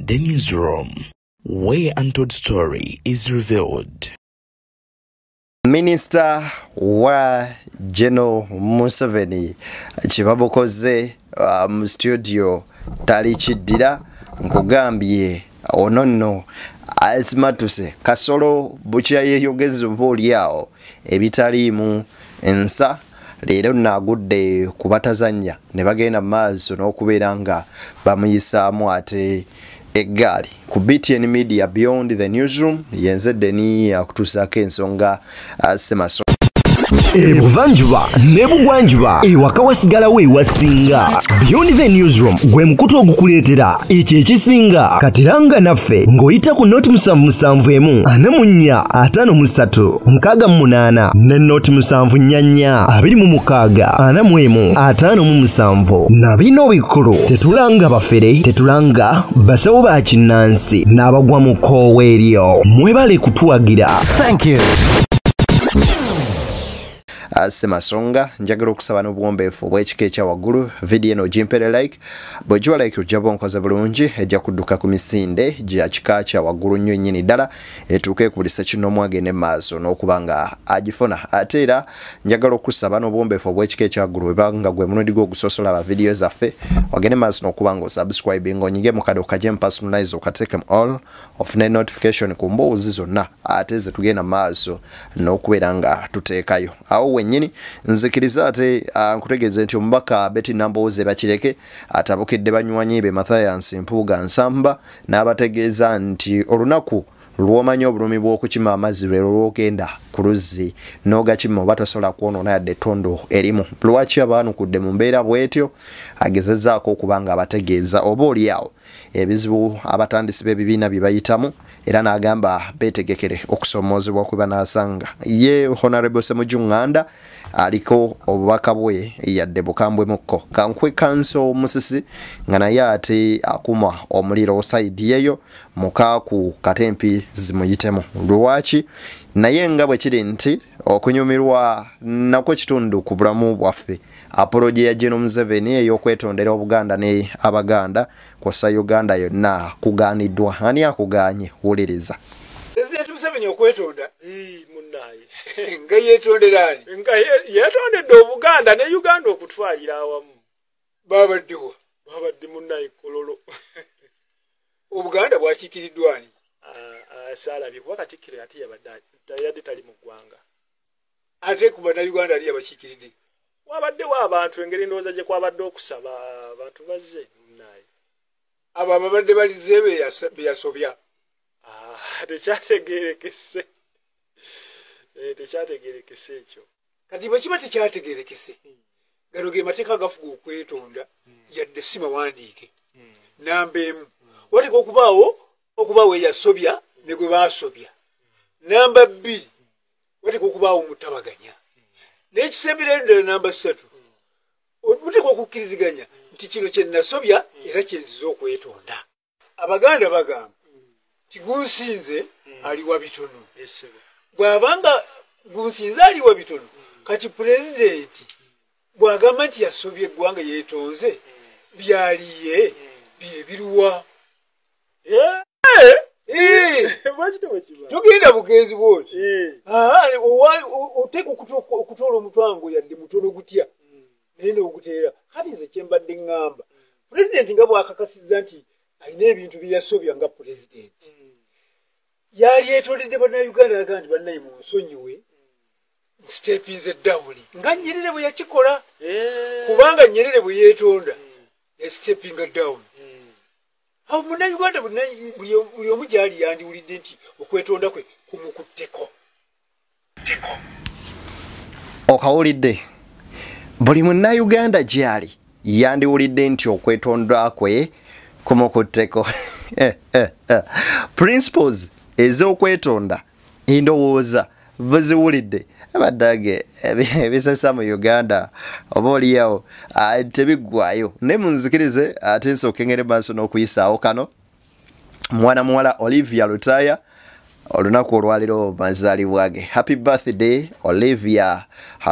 The Newsroom, where untold story is revealed. Minister wa General Museveni chibabokoze mu studio tali chiddira nkugambye onono asimatuse kasolo bucha yeyogeza volyawo ebitalimu ensa leero nagudde kubatazanya ne bagenda maaso n'okubeera nga bamuyisaamu ate egali ku BTN Media Beyond the Newsroom yenzedde ni akutusaako ensonga semaso Ebuvanjuba nebugwanjuba ewaka wasigalawo ewasinga. Beyond the Newsroom gwe mukutu ogukuleetera ekyo ekisinga katiranga naffe ng'oyita ku noti 771 44 53 ne noti 744 26 45 na bino bikulu tetulanga bafere tetulanga basawo ba kinnansi n'abagwa mu koowe eryo mwebale kutuwagira. Thank you. Semasonga njagala okusaba n'obuwombeefu bw'ekika ekya waggulu video eno gimpere like bw'ogiwa like ojjaba onkoze bulungi ejja kudduka ku misinde gya kika kya waggulu nnyo nnyini ddala etuuke kubulisa kino mwagende maaso n'okuba nga agifuna ate era njagala okusaba n'obuwombeefu bw'ekika ekya waggulu weba nga gwe mulundi gw'ogusosola ba video zaffe wagende maaso n'okuba nga osubscribe ng'onyige mu kade okagye personalize okateeke mu all ofune notification ku mboozi zonna ate ze tugenda maaso n'okubeera nga tuteekayo awo nyini nzikiriza ate nkutegeeze nti omubaka Betty Nambooze bakireke atabukedde banywanyi be Mathias Mpuuga Nsamba n'abategeeza nti olunaku lw'omanyi obulumi bw'okukima amazzi lwe lw'ogenda ku luzzi n'ogakima oba tosobola kwonoona yadde ettondo erimu. Lwaki abaanukudde mu mbeera bw'etyo agezezzaako okuba nga abategeeza oba oliawo ebizibu abatandisi b'ebibiina bye bayitamu era n'agamba beetegekere okusomoozebwa kwe banaasanga. Ye Honorable Ssemujju Nganda aliko obubaka bwe yadde bukambwe mukko kankwe kanso Musisi nga naye ate akuma omuliro saidi yeyo mukaaku katempi zimuyitemu. Lwaki naye nga bwe kiri nti okunyumirwa nako kitundu ku bulamu bwaffe apology ya General Museveni ey'okwetondera Obuganda ne Abaganda kw'ossa Uganda yonna kugaaniddwa. Ani akuganye? Wuliriza. President Museveni okwetonda munnaye nga yeetondera ani? Nga yeetondedde Obuganda ne Uganda okutwalira awamu. Babaddewa babadde munnaye Kololo. Obuganda bwakiikiriddwa ani? Saalabye kuba Katikkiro ate yabadde tali mu ggwanga. Ate ku Bannayuganda ali yabakiikiridde. Wabaddewo abantu engeri ndowooza gye kwabadde okusaba abantu bazze munnaye. Abo ababadde balize beyasobya. Tekyategeerekese. Tekyategeerekese ekyo. Kati bwe kiba tekyategeerekese. Gano ge mateeka agafuga okwetonda yadde si mawandiike. Namba emu. Wateeka okubaawo eyasobya ne gwe baasobya. Namba bbiri. Wateeka okubaawo mutabaganya. N'ekisemberayo ddala namba 3. Muteeka okukkiriziganya nti kino kye nasobya era kye nziza okwetonda. Abaganda bagamba ti gunsinze ali wa bitono. Bw'abanga gunsinze ali wa bitono kati pulezidenti bw'agamba nti yasobye eggwanga yeetonze byaliye bye biruwa. Tugenda bugenzi bwoti. Oteeka okutoola omutwango yadde mutono gutya naye n'oguteera. Kati nze kye mbadde ŋŋamba pulezidenti nga bw'akakasizza nti alina ebintu bye yasobya nga pulezidenti yali yeetondedde Bannayuganda naga nti bannaye mu nsonyiwe steppinze down nga Nyerere bwe yakikola kubanga Nyerere bwe yeetonda yasiteppinga down. Awo Munnayuganda buli omu gyali yandiwulidde nti okwetonda kwe kumukutteko. Okawulidde buli Munnayuganda gyali yandiwulidde nti okwetonda kwe kumukutteko. Principles ez'okwetonda endowooza baziwulidde abadage ebisesa mu Uganda oba oliyawo tebiggwayo naye munzikirize ate nsooka engere maaso n'okuyisaawo kano. Mwana muwala Olivia Lutaya olunaku olwaliro mazaalibwa ge. Happy birthday Olivia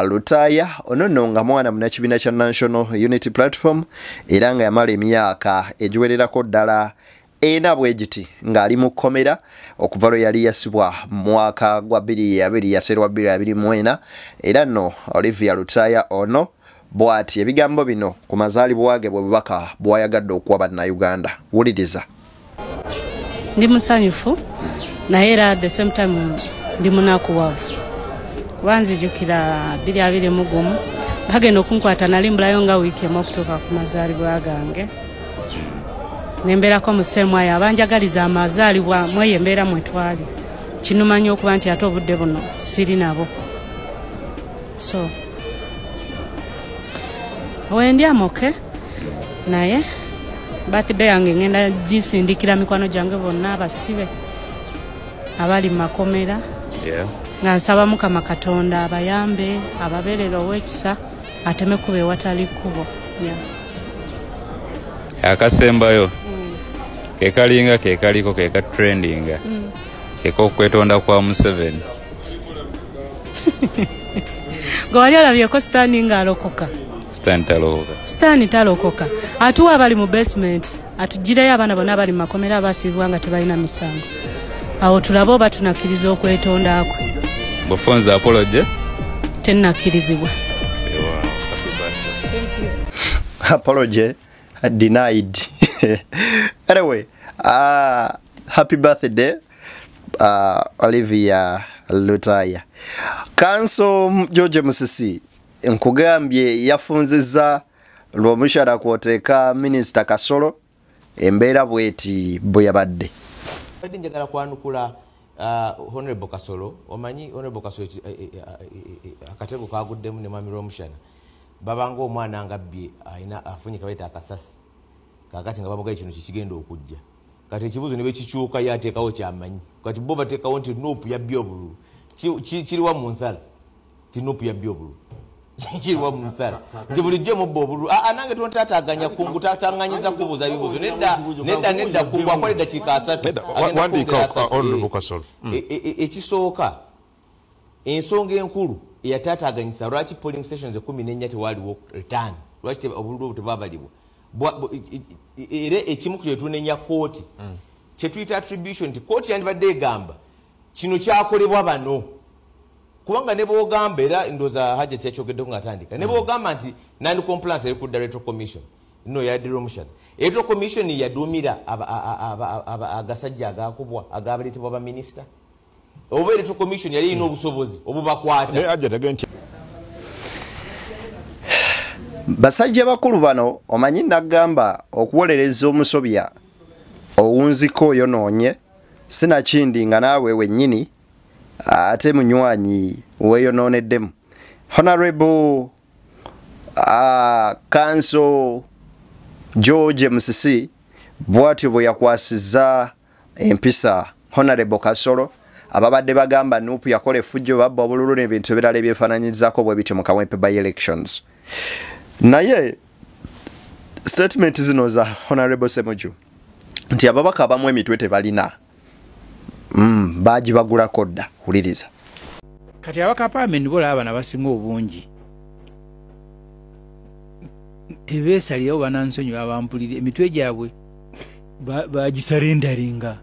Lutaya. Ono nno nga mwana munnakibiina kya National Unity Platform era nga yamala emyaka egiwererako ddala ena bwejiti ngali mu komera okuva lwe yali yasibwa mwaka gwa 2024 era no Olivia Lutaya ono bwati ebigambo bino ku mazaalibwa ge bwebaka bwayagadde okuwa bannayuganda. Wuliriza. Ndi musanyufu naye era at the same time ndi munakuwavu kuba nzijukira 2021 bagenda okunkwata nali mbulayo nga wiiki emu okutuuka ku mazaalibwa gange nembeerako museemu ayo abanjagaliza amazaalibwa mweyo embeera mwetwali kinumanya okuba nti ate obudde buno siri nabo so wendi amoke naye birthday yange ngenda gisindikira mikwano gyange bonna abasibe abali mu makomera nga nsaba Mukama Katonda abayambe ababeerera ow'ekisa ateme kuba ewatali kkubo. Akasembayo kekalinga kekaliko keka trendinga kekokwetonda kwa Museveni. Gwali alabyeko Stan nga alokoka. Stan talokoka. Atuwa abali mu basement atugirayo abaana bonna abali mu makomera abasibwa nga tebalina misango. Awo tulabo batunakiriza okwetonda akwe. Bufonza apology? Tennakirizibwa. Apology denied. Anyway, happy birthday, Olivia Lutaya. Kanso George Musisi nkugambye yafunziza lw'omushara kwoteeka Minister Kasolo embeera bweti bweyabadde. Njagala kwanukula Honorable Kasolo, omanyi Honorable Kasolo akatego kaguddemu ne Mwami Romushana. Babanga omwana ngabbye ayina afunye kabeeta akasasi. Kakati nga bamugaye kino kikigenda okujja. Kati ekibuzo ne bekikyuka yateekawo kyamanyi. Kati bo bateekawo nti Nuupu yabbye obululu. Kiriwa mu nsala. Ti Nuupu yabbye obululu. Kiriwa mu nsala. Nti bulijjo mubba obululu. Nange tontaataganya kungu tatanganyiza kubuuza bibuzo. Nedda kungu akola eddakiika 3. Wandiika Honorable Kasolo. Ekisooka ensonga enkulu eyataataganyisa lwaki polling stations 14 tewaliwo return. Lwaki obululu tebabalibwa. Era ekimu kye tunenya kooti kyetuyita attribution nti kooti yandibadde egamba kino kyakolebwa bano kubanga ne boogamba era ndoza Hajja kyakyogeddeko ng'atandika ne boogamba nti non-compliance eri ku Director Commission no yadiro mushana Electoral Commission yaduumira agasajja agakubwa agabaleetebwa ba minisita oba Electoral Commission yali ina obusobozi obubakwata basajja bakulu bano omanyi nagamba okuwolereza omusobya owunziko yonoonye sinakindi nga naawe wennyini ate munywanyi weeyonooneddemu. Honorable Council George Musisi bw'atyo bwe yakwasizza empisa Honorable Kasolo ababadde bagamba Nuupu yakola effujjo babba obululu n'ebintu ebirala ebyefaananyizaako bwe bityo mu Kawempe by elections. Naye statement zino za Honorable Semuju nti ababaka abamu emitwe tebalina bagibagulako dda. Wuliriza. Kati abaka Parliament bola abana basinga obungi tebeesalirawo banansonyiwa abampulira emitwe gyabwe bagisarendaringa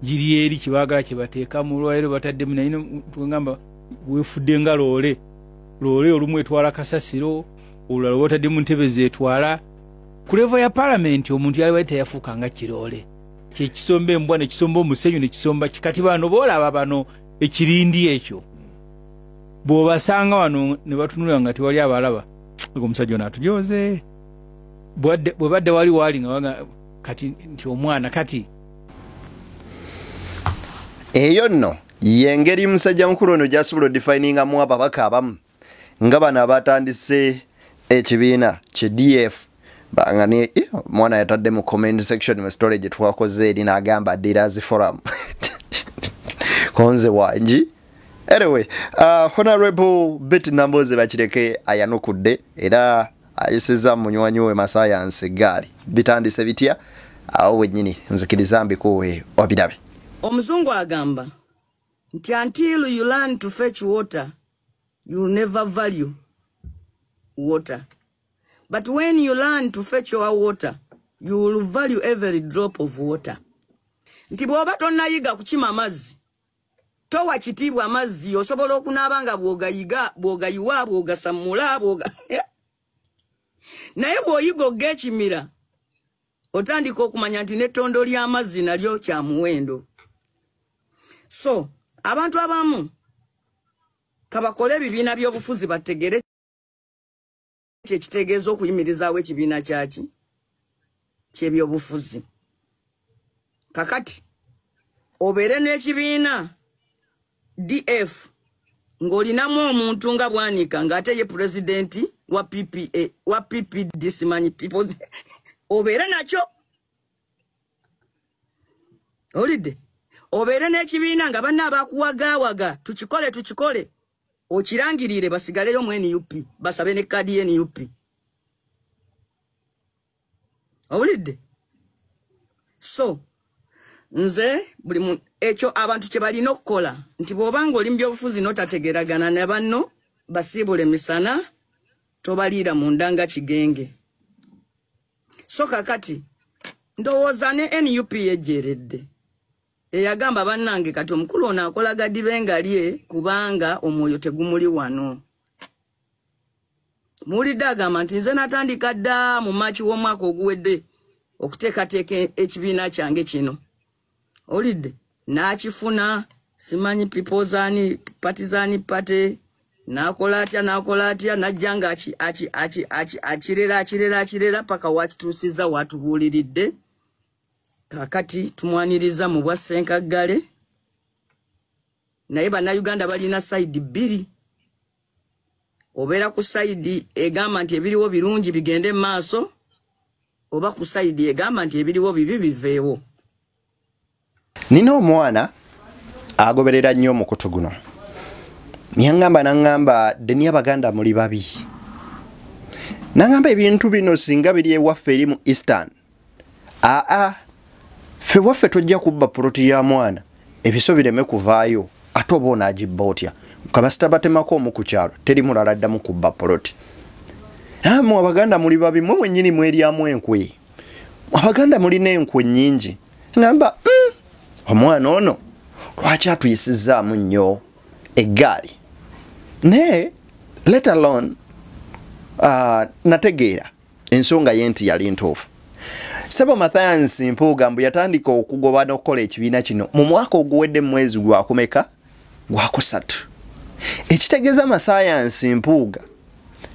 giri eri kibaagala kye bateeka mu lwaliro bataddemu naye tugamba weefudde nga loole olumu etwala kasasiro olulala wotadde mu ntebe zeetwala ku levo ya Parliament omuntu yali wayita yafuuka nga kiroole kyekisomba embwa nekisomba omusenyu nekisomba kikati bano boolaba bano ekirindi ekyo bw'obasanga wano ne batunulira nga tewali abalaba omusajja ono atujoze bwe badde wali nga kati nti omwana kati eyo nno yengeri musajja mukulu ono gy'asobola odefiningamu ababaka abamu nga bano abatandise ekibiina kye DF bangane mwana yatadde mu comment section mu story gye twakoze eri n'agamba Dealers Forum konze wangi. Anyway, Honorable Betty Namboze bakireke ayanukudde era ayisizza munywanyi we Masayansi Gali bitandise bitya awo wennyini nzikiriza mbikuwe obirabe. Omuzungu agamba nti until you learn to fetch water you will never value water, but when you learn to fetch your water you will value every drop of water. Nti bw'oba tonnayiga kukima amazzi, towa kitiibwa amazzi, osobola okunaaba nga bw'ogayiwa, bw'ogasamula, naye bw'oyiga og'ekimira, otandika okumanya nti n'ettondo ly'amazzi nalyo kya muwendo. So, abantu abamu kabakole ebibiina by'obufuzi bategere kyekitegeeza okuyimirizaawo ekibiina kyaki ky'ebyobufuzi. Kakati obeere n'ekibiina DF ng'olinamu omuntu nga Bwanika ng'ate ye pulezidenti wa PPA wa PPD simanyi people obeere nakyo. Olidde obeere n'ekibiina nga banna abakuwagaawaga tukikole okirangirire basigaleyo mu NUP basabe ne kadi ye NUP. Olidde so nze buli ekyo abantu kye balina okukola nti bw'obanga oli mu byobufuzi n'otategeragana ne banno basiibule misana tobaliira mu ndanga kigenge. So kakati ndowooza ne NUP yejjeredde eyagamba bannange kati omukulu ono akola gadibenga lye kubanga omwoyo tegumuli wano. Muwulidde agamba nti nze natandika dda mu Maaci w'omwaka oguwedde okuteekateeka ekibiina kyange kino. Olidde n'akifuna simanyi people's partisan party nakola atya najja nga akirera paka wakituusiza watubuuliridde. Kakati tumwaniriza mu bwa Ssenkaggale naye bannayuganda balina sayidi bbiri. Obeera ku sayidi egamba nti ebiriwo birungi bigende mu maaso, oba ku sayidi egamba nti ebiriwo bibi biveewo. Nina omwana agoberera nnyo omukutu guno. Nyangamba nangamba deni abaganda muli babi. Nangamba ebintu bino singa biri ewaffe eri mu Eastern. Ffe waffe tojja kubba puloti ya mwana ebiso bireme kuvaayo ate oba onaagibba otya. Kabasita batemako omu ku kyalo teri mulala addamu kubba puloti. Mu abaganda muli babi mwe mwennyini mweryamu enkwe. Abaganda mulina enkwe nnyingi. Ngamba omwana ono lwaki atuyisizaamu nnyo eggaali ne let alone nategeera ensonga ye nti yali ntuufu. Sebo Mathias Mpuuga mbu yatandika okugoba n'okukola ekibiina kino mu mwaka oguwedde mu mwezi gwakumeka gwakusatu. Ekitegeeza Mathias Mpuuga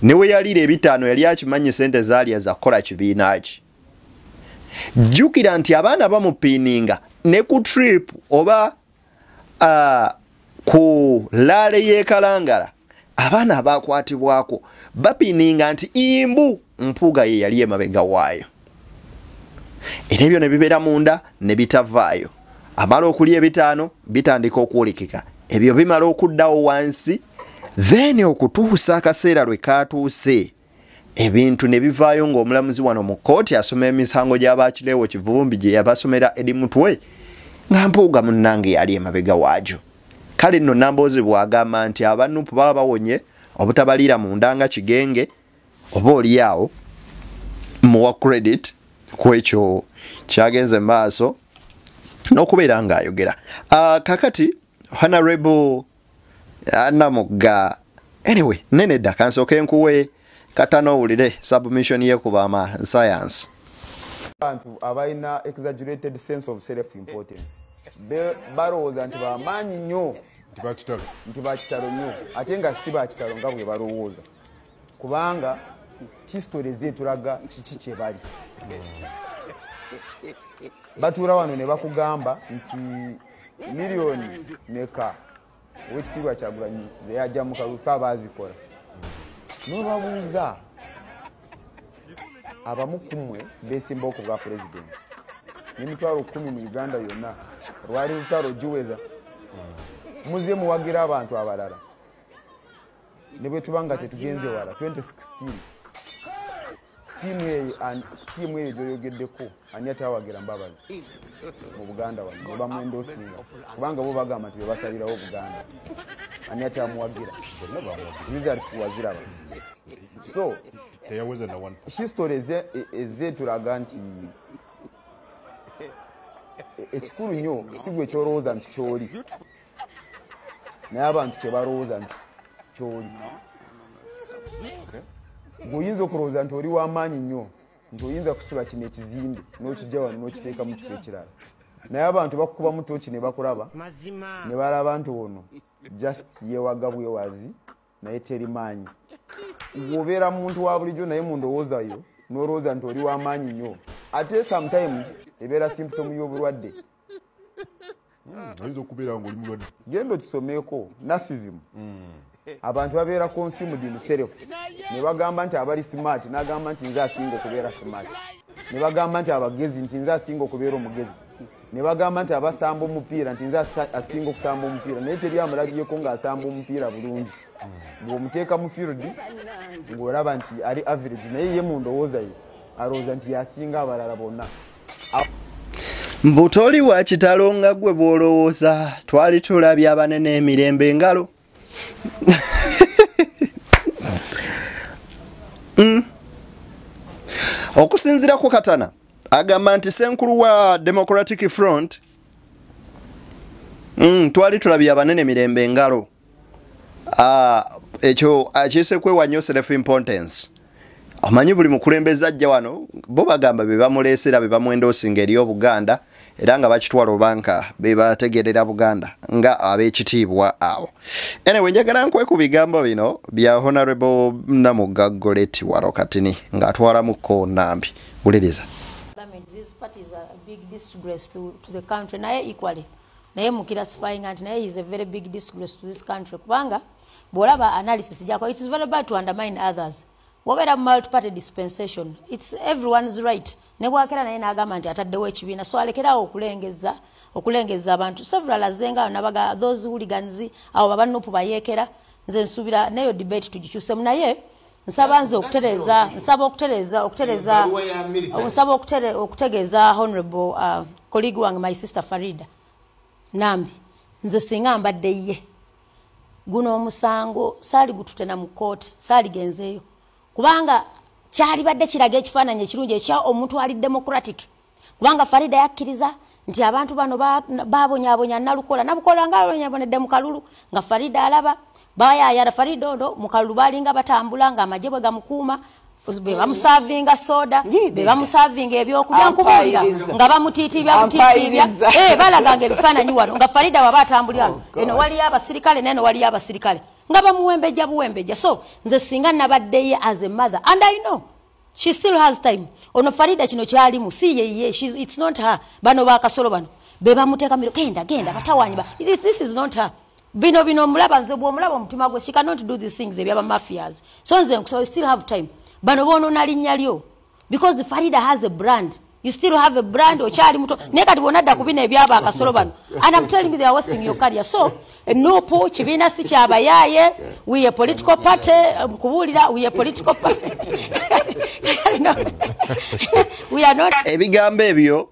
ne we yaliira ebitaano yali akimanyi sente zaali za kukola kibiina ki. Jjukira nti abaana bamupiininga ne ku trip oba ku laale y'ekalangala abaana abakwatibwako bapiininga nti imbu Mpuuga ye yali emabega waayo. Era ebyo ne bibeera munda ne bitavaayo. Amala okulya ebitaano bitandika okuwulikika. Ebyo bimala okuddawo wansi then okutuusa akaseera lwe kaatuuse ebintu ne bivaayo ng'omulamuzi wano mu kkooti asoma emisango gy'abaakireewo Kivumbi gye yabasomera eri mutwe nga Mpuuga munnange yali emabega waagyo. Kale nno Nambooze bw'agamba nti abanupu baba bawonye obutabaliira mu ndanga kigenge oba oliawo muwa credit kwekyo kyagenze maaso n'okubeera ng'ayogera. Kakati Honorable Namugga anyway nene dda kansooke nkuwe katano owulire submission ye kuba ama science. Abantu abalina exaggerated sense of self importance balowooza nti bamaanyi nnyo nti bakitalo nnyo ate nga si bakitalo nga bwe balowooza kubanga history zeetulaga kiki kye bali. Batuula wano ne bakugamba nti miliyoni meka owekitiibwa Kyagulanyi ze yajja mu kalulu fa baazikola n'obabuuza abamu ku mmwe beesimba ku bwa pulezidenti n'emitwalo 10 mu Uganda yonna lwali lutalo giweza muze muwagira abantu abalala ne bwe tuba nga tetugenze wala 2016 tiimu eyo gyoyogeddeko ani atawagira Mbabazi mu Buganda wano ne bamwendosinga kubanga bo bagamba nti bebasalirawo Buganda ani atamuwagira results waziraba. So teyaweza na 1%. History ezeetulaga nti ekikulu nnyo si gwe kyolowooza nti kyoli naye abantu kye balowooza nti kyoli. Gweoyinza okulowooza nti oli w'amaanyi nnyo nti oyinza kusula kino ekizimbe n'okijja wano n'okiteeka mu kifo ekirala, naye abantu bakukubamu tooki ne bakulaba ne balaba nti ono just yeewaga bwewazi naye teri maanyi. Gwobeera muntu wa bulijjo naye mu ndowoozayo n'olowooza nti oli w'amaanyi nnyo, ate sometimes ebeera symptom y'obulwadde. Oyinza okubeera ng'oli mulwadde. Genda okisomeeko narcissism. Abantu babeera consumed in self. Ne bagamba nti abali smart n'agamba nti nze asinga okubeera smart. Ne bagamba nti abagezi nti nze asinga okubeera omugezi. Ne bagamba nti abasamba omupiira nti nze asinga okusamba omupiira, naye teri amulabyeko ng'asamba omupiira bulungi. Ng'omuteeka mu field ng'olaba nti ali average, naye ye mu ndowooza ye alowooza nti yasinga abalala bonna. Mbutoli wa kitalo nga gwe bw'olowooza twali tulabye abanene emirembe engalo. Okusinziira ku Katana agamba nti Ssenkulu wa Democratic Front twali tulabye abanene emirembe engalo. Ekyo akiise kwewanya self importance. Amanyi buli mukulembeze ajja wano bo bagamba be bamuleesera be bamwendoosinga eri Obuganda era nga bakitwala obanka be bategerera Buganda nga ab'ekitiibwa awo. Anyway, njagala nkwe ku bigambo bino bya Honorable Namugga Goretti Warokatini ng'atwalamuko Nambi. Uliriza. These parties are a big disgrace to the country. Naye equally. Naye mukirasifying anti naye is a very big disgrace to this country. Kubanga bolaba analysis jako, it is very bad to undermine others. Wabera multi-party dispensation, it's everyone's right. Nebwakera naye n'agamba nti ataddewo ekibiina, so alekerawo okulengeza abantu. Several azenga nabaga those hooligans abo babanupu bayeekera, nze nsuubira neyo debate tugikyuse naye nsaba okutegeeza honorable colleague wange my sister Farida Nambi, nze singa mbadde ye guno omusango saali gututena mu kooti, saali genzeeyo kubanga kyali badde kiraga ekifaananyi ekirungi ekya omuntu ali democratic, kubanga Farida yakkiriza nti abantu bano babonyabonya nabukola nga abonyabonedde mu kalulu nga Farida alaba bayayara Farida ono mu kalulu balinga batambula nga amagye bwe gamukuuma be bamusavinga soda be bamusavinga ebyokulya nkubulira nga bamutiitibya balaganga ebifaananyi wano nga Farida waba atambulira eno waliyo abasirikale neno waliyo abasirikale nga bamuwembejja. So nze singa nabadde as a mother, and I know she still has time. Ono Farida kino kyalimu si ye, it's not her. Bano bakasolo bano be bamuteeka miro genda batawanyi ba, this is not her. Bino mulaba nze bw'omulaba omutima gwe, she cannot do these things ebyaba mafias. So nze so you still have time. Bano bono nalinnya lyo because Farida has a brand. You still have a brand okyali muto nekati bonadda kubina ebyaba akasolo bano, and I'm telling you they are wasting your career. So no po kibiina si kyabayaye, we a political party kubulira, we a political party. No. We are not. Ebigambo ebyo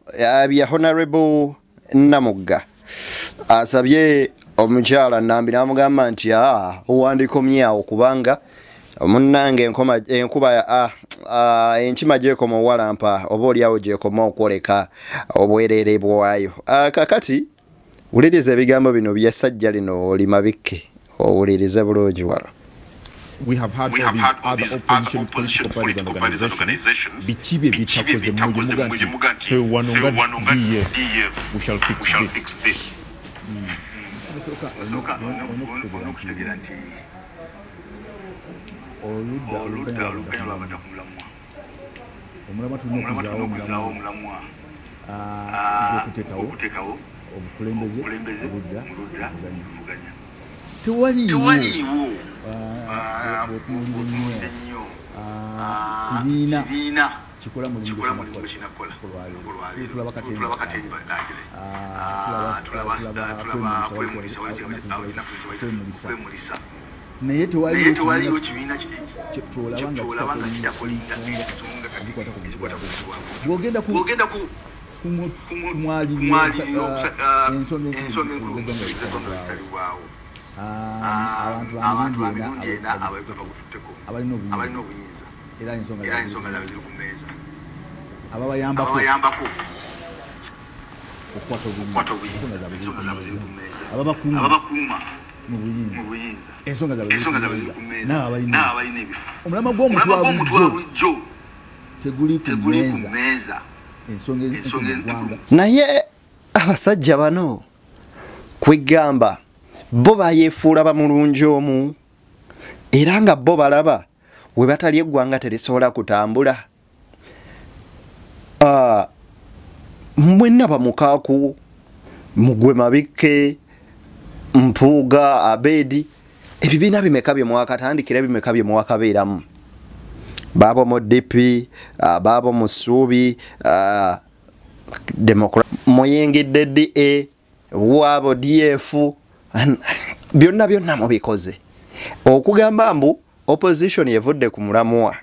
bya Honorable Namugga asabye omukyala Nambi n'amugamba nti owandikomyawo kubanga munnange enkuba enkima gyekoma owalampa oba oliawo gyekoma okwoleka obwerere bwayo. Kakati wuliriza ebigambo bino by'essajja lino olimabikke owulirize bulungi wala. We have had all these other opposition political parties and organizations. Bikibe bitakoze muga nti wanonga DF, we shall fix this. Okutegeera nti oludda oluganya lwabadde ku mulamwa tulina okuzaawo omulamwa okuteekawo obukulembeze muludda luvuganya. Tewaliiwo bwotunulidde nnyo kibiina kikola mulimu gwe kinakola tulaba kateni tulaba kwemulisa naye tewaliiwo kibiina kyolaba nga kitakolinga ensonga ezikwata ku bwogenda ku ensonga enkulu zisalibwawo abantu bamirundi ena abaituka kututteko abalina obuyinza era ensonga ziri ku mmeeza ababayambako okukwata obuyinza ababakuuma mu buyinza ensonga zaabwe ziri ku mmeeza n'abalina ebifo omulama gw'omuntu wa bulijjo teguli ku mmeeza ensonga ezigwanga naye abasajja bano kwegamba bo bayefuula bamulungi omu era nga bo balaba we batali eggwanga terisobola kutambula. Mwenna bamukaaku mugwe Mabike Mpuuga Abedi ebibiina bimeka bye mwakatandikira bimeka bye mwakabeeramu baabo mu DP baabo mu Ssuubi muyingidde DA waabo DF byonna mubikoze okugamba mbu opposition yevudde ku mulamwa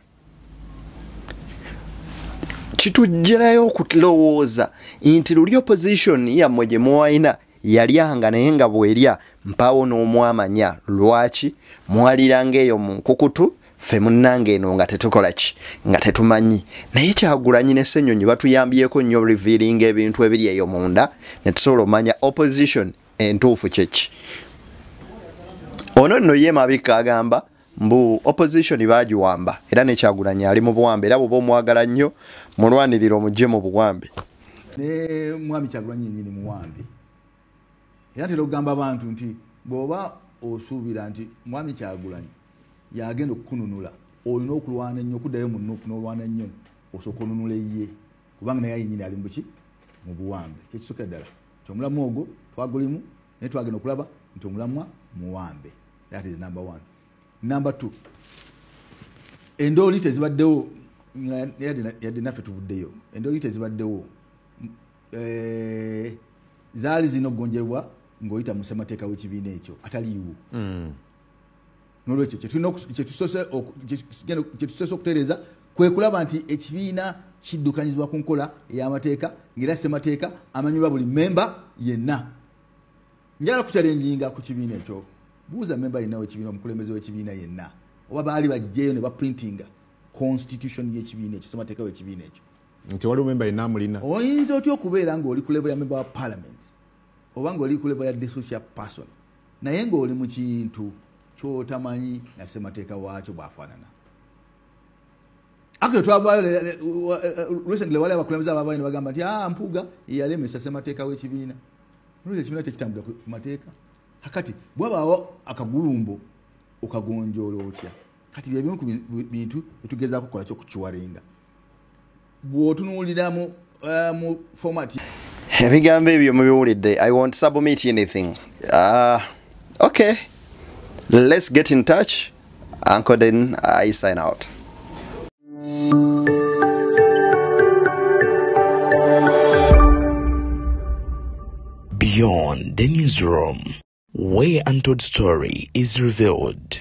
kitujjirayo okutulowooza nti luli opposition yammwe gye muwayina yalyanga naye nga bwerya mpaawo n'omwamanya lwaki mwaliranga eyo mu nkukutu ffe munnange eno nga tetukola ki nga tetumanyi naye Kyagulanyi ne Ssenyonyi batuyambyeko nnyo revealing ebintu ebiri eyo munda ne tusobola omanya opposition entuufu kyeki. Ono nno ye Mabika agamba mbu opposition bagiwamba era ne Kyagulanyi ali mu buwambe era bw'oba omwagala nnyo mulwanirira omugye mu buwambe. Ne mwami Kyagulanyi nnyini muwambe era ntera okugamba abantu nti bw'oba osuubira nti mwami Kyagulanyi yagenda okukununula olina okulwana ennyo okuddayo mu Nuupu n'olwana ennyo osooka onunula ye kubanga naye yennyini ali mu ki mu buwambe kyekisooka ddala nti omulamu ogwo twagulimu naye twagenda okulaba nti omulamwa muwambe. That is number one. Number two, endooli tezibaddewo yadde naffe tuvuddeyo endooli tezibaddewo zaali zino okugonjebwa ng'oyita mu ssemateeka w'ekibiina ekyo ataliiwo. N'olwekyo kyetusoose okutereeza kwe kulaba nti ekibiina kiddukanyizibwa ku nkola ey'amateeka ng'era ssemateeka amanyirwa buli memba yenna. Njala kukyalenjinga ku kibiina ekyo buuza memba yenna w'ekibiina omukulembeze w'ekibiina yenna oba baali bajjeyo ne baprintinga constitution y'ekibiina ekyo ssemateeka w'ekibiina ekyo nti waliwo memba yenna amulina. Oyinza otya okubeera ng'oli ku level ya memba wa parliament oba ng'oli ku level ya dissociate person naye ng'oli mu kintu ky'otamanyi na ssemateeka waakyo bw'afaanana. Actually twavaayo recently wali abakulembeze abavaayo ne bagamba nti Mpuuga yalemesa ssemateeka w'ekibiina. Nolwekyo ekibiina tekitambula ku mateeka. Hakati bwabaawo akagulumbo okagonjoola otya kati bye bimu ku bintu bitugezaako kukola kyo kukiwalenga bw'otunuulira mu format ebigambo ebyo mubiwulidde. I won't submit anything. Okay, let's get in touch. Uncle Den, I sign out. Beyond the newsroom, where untold story is revealed.